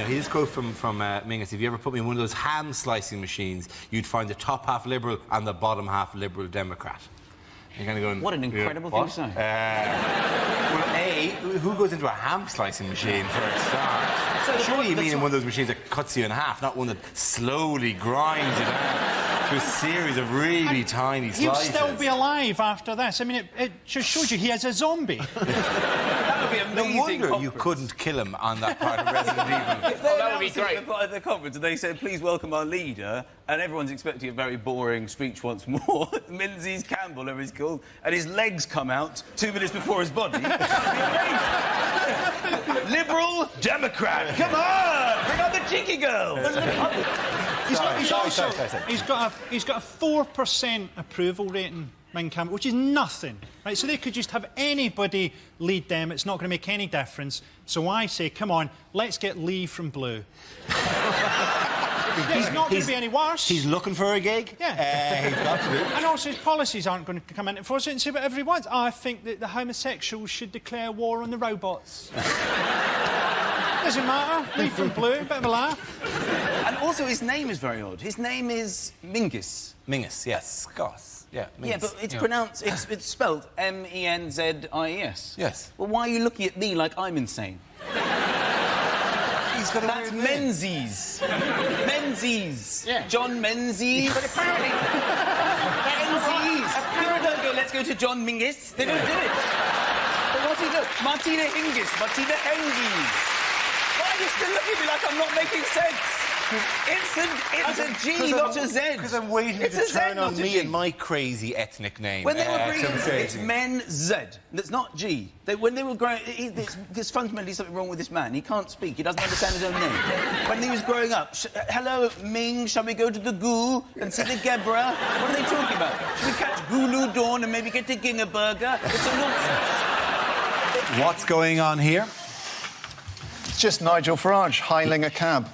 no, here's a quote from Mingus. If you ever put me in one of those ham slicing machines, you'd find the top half Liberal and the bottom half Liberal Democrat. You're kind of going... What an incredible thing to say. Well, A, who goes into a ham slicing machine for a start? So surely you mean in one of those machines that cuts you in half, not one that slowly grinds you down to a series of really tiny slices. He'll still be alive after this. I mean, it just shows you he is a zombie. That would be amazing. No wonder you couldn't kill him on that part of Resident Evil. That would be great. At the conference, and they said, please welcome our leader, and everyone's expecting a very boring speech once more. Menzies Campbell, whatever he's called, and his legs come out 2 minutes before his body. Liberal Democrat, come on! Bring on the cheeky girl! He's got a 4% approval rating, Ming Campbell, which is nothing, right? So they could just have anybody lead them. It's not going to make any difference. So I say, come on, let's get Lee from Blue. He's not going to be any worse. He's looking for a gig. Yeah. He's got to be. And also his policies aren't going to come in for us and say whatever he wants. I think that the homosexuals should declare war on the robots. Doesn't matter. Lee from Blue, bit of a laugh. And also his name is very odd. His name is Mingus. Mingus, yes. Goss. Yeah, Mingus. Yeah, but it's pronounced... It's spelled M-E-N-Z-I-E-S. Yes. Well, why are you looking at me like I'm insane? He's got a That's weird name. Menzies. Menzies. Yeah. John Menzies. But apparently... Menzies. Apparently don't go, let's go to John Mingus. They don't do it. But what do you do? Martina Hingis. Martina Hingis. Why are you still looking at me like I'm not making sense? It's a G, not a Z. Because I'm waiting to turn on me and my crazy ethnic name. When they were bringing it's men Z. That's not G. When they were growing... There's fundamentally something wrong with this man. He can't speak. He doesn't understand his own name. When he was growing up, hello, Ming, shall we go to the Goo and see the Gebra? What are they talking about? Should we catch Gulu Dawn and maybe get to Gingerberger? It's a nonsense. What's going on here? It's just Nigel Farage hailing a cab.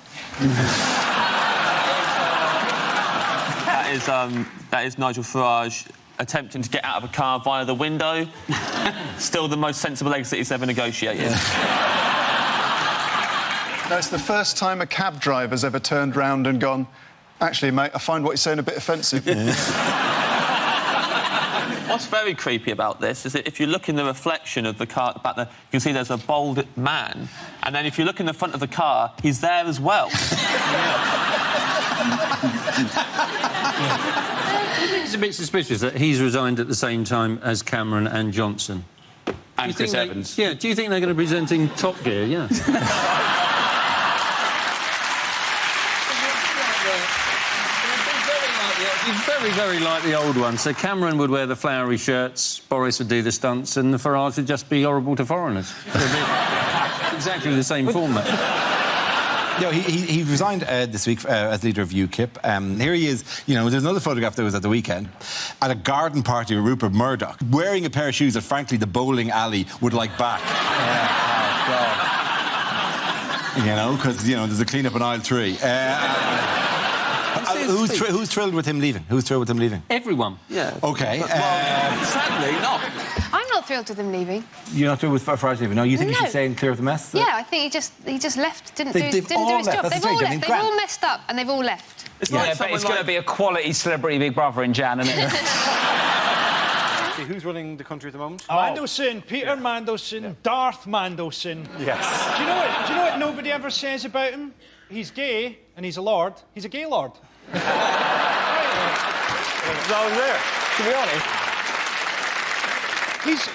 That is Nigel Farage attempting to get out of a car via the window. Still the most sensible exit he's ever negotiated. That's the first time a cab driver's ever turned round and gone, actually, mate, I find what you're saying a bit offensive. What's very creepy about this is that if you look in the reflection of the car at the back there, you can see there's a bald man, and then if you look in the front of the car, he's there as well. It's a bit suspicious that he's resigned at the same time as Cameron and Johnson. And Chris Evans. Yeah, do you think they're going to be presenting Top Gear? Yeah. He's very, very like the old one. So Cameron would wear the flowery shirts, Boris would do the stunts, and the Farage would just be horrible to foreigners. Exactly the same format. No, he resigned this week as leader of UKIP. Here he is, you know, there's another photograph that was at the weekend, at a garden party with Rupert Murdoch, wearing a pair of shoes that, frankly, the bowling alley would like back. Oh, God. You know, because, you know, there's a clean-up in aisle 3. Who's thrilled with him leaving? Who's thrilled with him leaving? Everyone. Yeah. OK. Sadly, not. I'm not thrilled with him leaving. You're not thrilled with Farage leaving? No, you think he should stay and clear up the mess? Yeah, I think he just left, didn't do his job. They've all left. They've all messed up and they've all left. It's like but it's going to be a quality celebrity Big Brother in Jan, isn't it? Who's running the country at the moment? Mandelson, Peter Mandelson, Darth Mandelson. Yes. Do you know what nobody ever says about him? He's gay and he's a lord. He's a gay lord. What's wrong there? To be honest.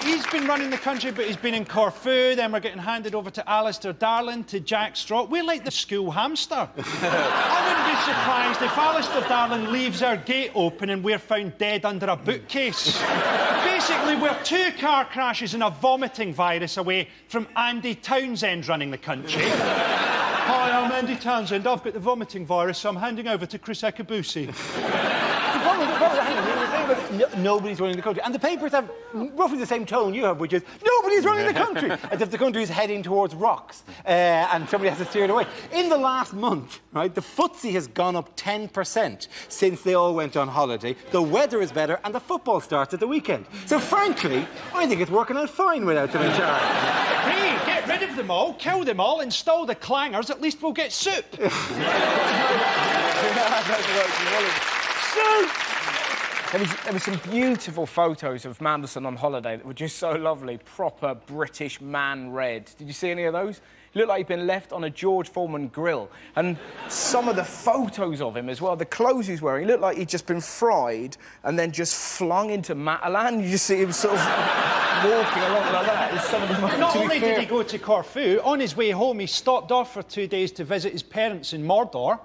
He's been running the country, but he's been in Corfu, then we're getting handed over to Alistair Darling, to Jack Straw. We're like the school hamster. I wouldn't be surprised if Alistair Darling leaves our gate open and we're found dead under a bookcase. Basically, we're 2 car crashes and a vomiting virus away from Andy Townsend running the country. Hi, I'm Andy Townsend. I've got the vomiting virus, so I'm handing over to Chris Ekabusi. nobody's running the country. And the papers have roughly the same tone you have, which is nobody's running the country, as if the country is heading towards rocks and somebody has to steer it away. In the last month, right, the FTSE has gone up 10% since they all went on holiday. The weather is better and the football starts at the weekend. So frankly, I think it's working out fine without them in charge. Hey, get rid of them all, kill them all, install the clangers, at least we'll get soup. There were some beautiful photos of Mandelson on holiday that were just so lovely. Proper British man red. Did you see any of those? He looked like he'd been left on a George Foreman grill. And some of the photos of him as well, the clothes he's wearing, he looked like he'd just been fried and then just flung into Matalan. You just see him sort of walking along like that. It was some of the most... Not only did he go to Corfu, on his way home he stopped off for 2 days to visit his parents in Mordor.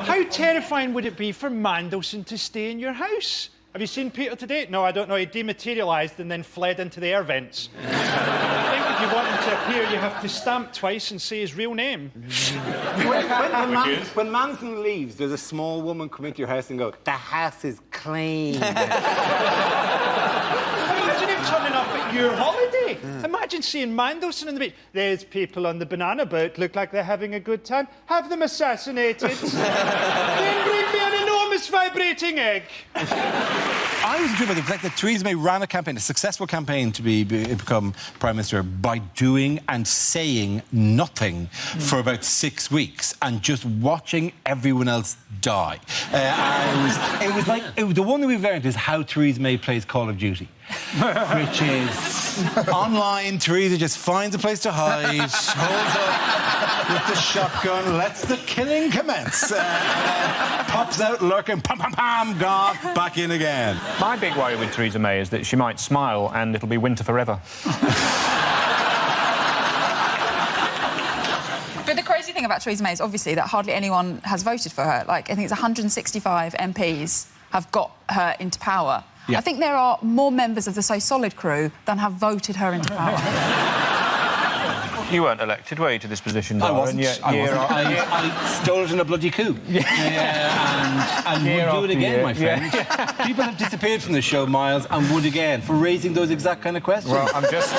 How terrifying would it be for Mandelson to stay in your house? Have you seen Peter today? No, I don't know. He dematerialised and then fled into the air vents. I think if you want him to appear, you have to stamp twice and say his real name. When Mandelson leaves, does a small woman come into your house and go, "The house is clean"? Imagine him turning up at your holiday. Imagine seeing Mandelson on the beach. There's people on the banana boat, look like they're having a good time. Have them assassinated. Then bring me an enormous vibrating egg. I was intrigued by the fact that Theresa May ran a campaign, a successful campaign to become Prime Minister by doing and saying nothing for about 6 weeks and just watching everyone else die. It was like the one that we've learned is how Theresa May plays Call of Duty, which is online. Theresa just finds a place to hide, holds up with the shotgun, lets the killing commence, pops out lurking, pam pam pam, gone, back in again. My big worry with Theresa May is that she might smile and it'll be winter forever. But the crazy thing about Theresa May is obviously that hardly anyone has voted for her. Like, I think it's 165 MPs have got her into power. Yeah. I think there are more members of the So Solid crew than have voted her into power. You weren't elected, were you, to this position, Dara? I wasn't. I stole it in a bloody coup. And would do it again, my friend. People have disappeared from the show, Miles, and would again, for raising those exact kind of questions. Well, I'm just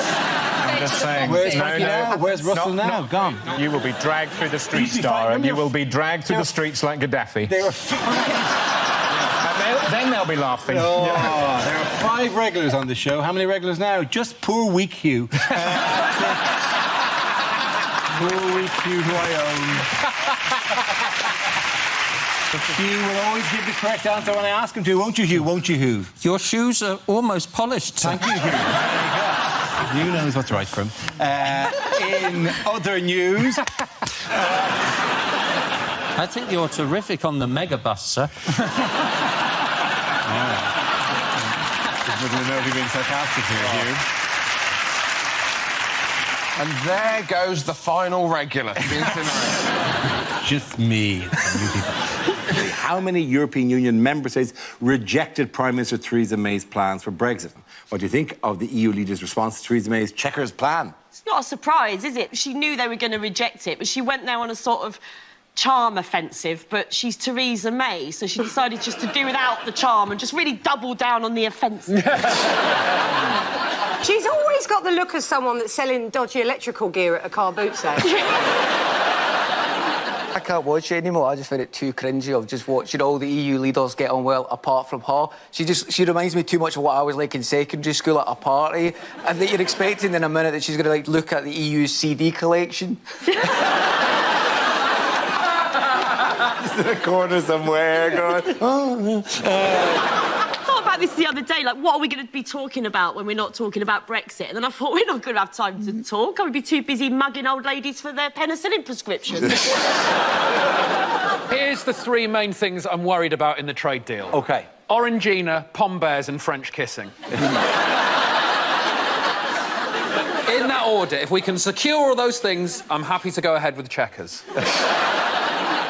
saying... Where's Frankie now? Where's Russell now? Gone. You will be dragged through the streets, Dara, and you will be dragged through the streets like Gaddafi. There are then they'll be laughing. Oh, there are 5 regulars on the show. How many regulars now? Just poor weak Hugh. Poor weak Hugh, who I own. Hugh will always give the correct answer when I ask him to, won't you, Hugh? Won't you, Hugh? Your shoes are almost polished. Thank you, Hugh. There you go. Hugh knows what's right for him. In other news... I think you're terrific on the megabus, sir. I don't know if you're being sarcastic here, Hugh. And there goes the final regular. Just me. How many European Union member states rejected Prime Minister Theresa May's plans for Brexit? What do you think of the EU leaders' response to Theresa May's checkers plan? It's not a surprise, is it? She knew they were going to reject it, but she went there on a sort of charm offensive, but she's Theresa May, so she decided just to do without the charm and just really double down on the offensive. She's always got the look of someone that's selling dodgy electrical gear at a car boot sale. I can't watch it anymore. I just find it too cringy of just watching all the EU leaders get on well, apart from her. She reminds me too much of what I was like in secondary school at a party, and that you're expecting in a minute that she's going to, like, look at the EU's CD collection. Just in a corner somewhere, going... I thought about this the other day, like, what are we going to be talking about when we're not talking about Brexit? And then I thought, we're not going to have time to talk. I would be too busy mugging old ladies for their penicillin prescriptions. Here's the 3 main things I'm worried about in the trade deal. OK. Orangina, pom bears and French kissing. In that order, if we can secure all those things, I'm happy to go ahead with checkers.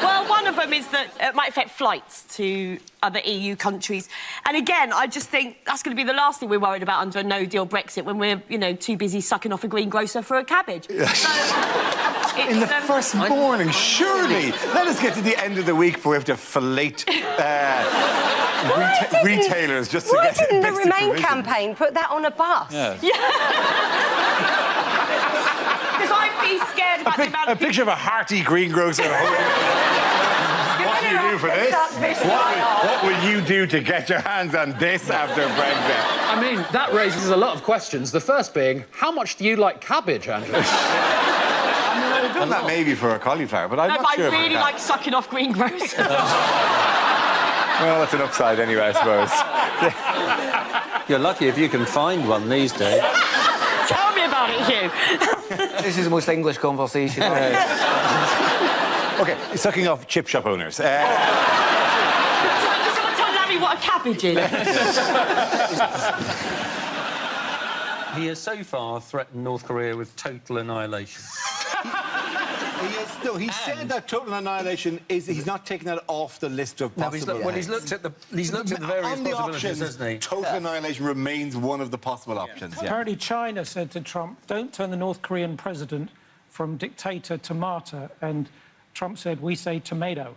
Well, one of them is that it might affect flights to other EU countries. And again, I just think that's going to be the last thing we're worried about under a no-deal Brexit when we're, you know, too busy sucking off a greengrocer for a cabbage. So, In the first morning, surely. Let us get to the end of the week before we have to fillet retailers just to Why get didn't the basic Remain provision. campaign put that on a bus? Because I'd be scared about the amount A of picture of a hearty greengrocer. What do you do for this? What will you do to get your hands on this after Brexit? I mean, that raises a lot of questions. The first being, how much do you like cabbage, Andrew? I've done that maybe for a cauliflower, but I'm No, not but sure. I really like sucking off greengrocers. Well, that's an upside anyway, I suppose. You're lucky if you can find one these days. Tell me about it, Hugh. This is the most English conversation. OK, sucking off chip shop owners. Can someone tell Larry what a cabbage is? He has so far threatened North Korea with total annihilation. He said that total annihilation is... He's not taking that off the list of possible... Well, he's looked at the various possibilities, hasn't he? Total annihilation remains one of the possible options, yeah. Apparently China said to Trump, don't turn the North Korean president from dictator to martyr, and Trump said, we say tomato.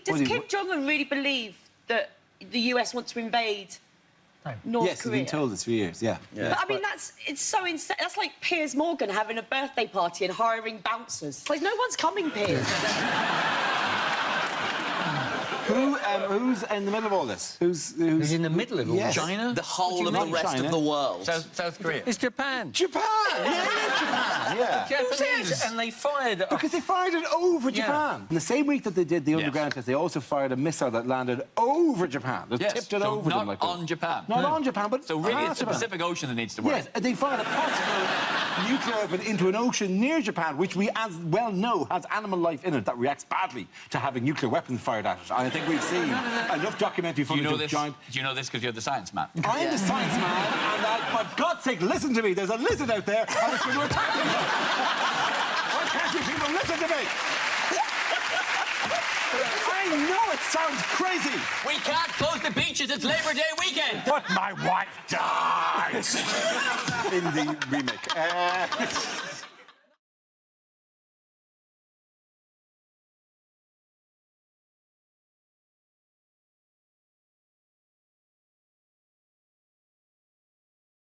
Does Kim Jong-un really believe that the US wants to invade North Korea? Yes, he's been told this for years, yeah. But I mean, it's so insane. That's like Piers Morgan having a birthday party and hiring bouncers. It's like, no one's coming, Piers. Who's in the middle of all this? Who's in the middle of all this? China? The whole of the rest of the world. South Korea. It's Japan. Japan! Yeah, Japan, yeah. Japanese, and they fired... Because they fired it over Japan. In the same week that they did the underground test, they also fired a missile that landed over Japan. They tipped it over them. Not on Japan. Not on Japan, but so really it's the Japan. Pacific Ocean that needs to work. Yes, they fired a possible nuclear weapon into an ocean near Japan, which we as well know has animal life in it that reacts badly to having nuclear weapons fired at it. And I think we've seen enough documentary footage of giant... Do you know this because you're the science man? I'm the science man, and for God's sake, listen to me. There's a lizard out there, and it's going to attack me. Why can't you people listen to me? I know it sounds crazy. We can't close the beaches. It's Labor Day weekend. But my wife died in the remake.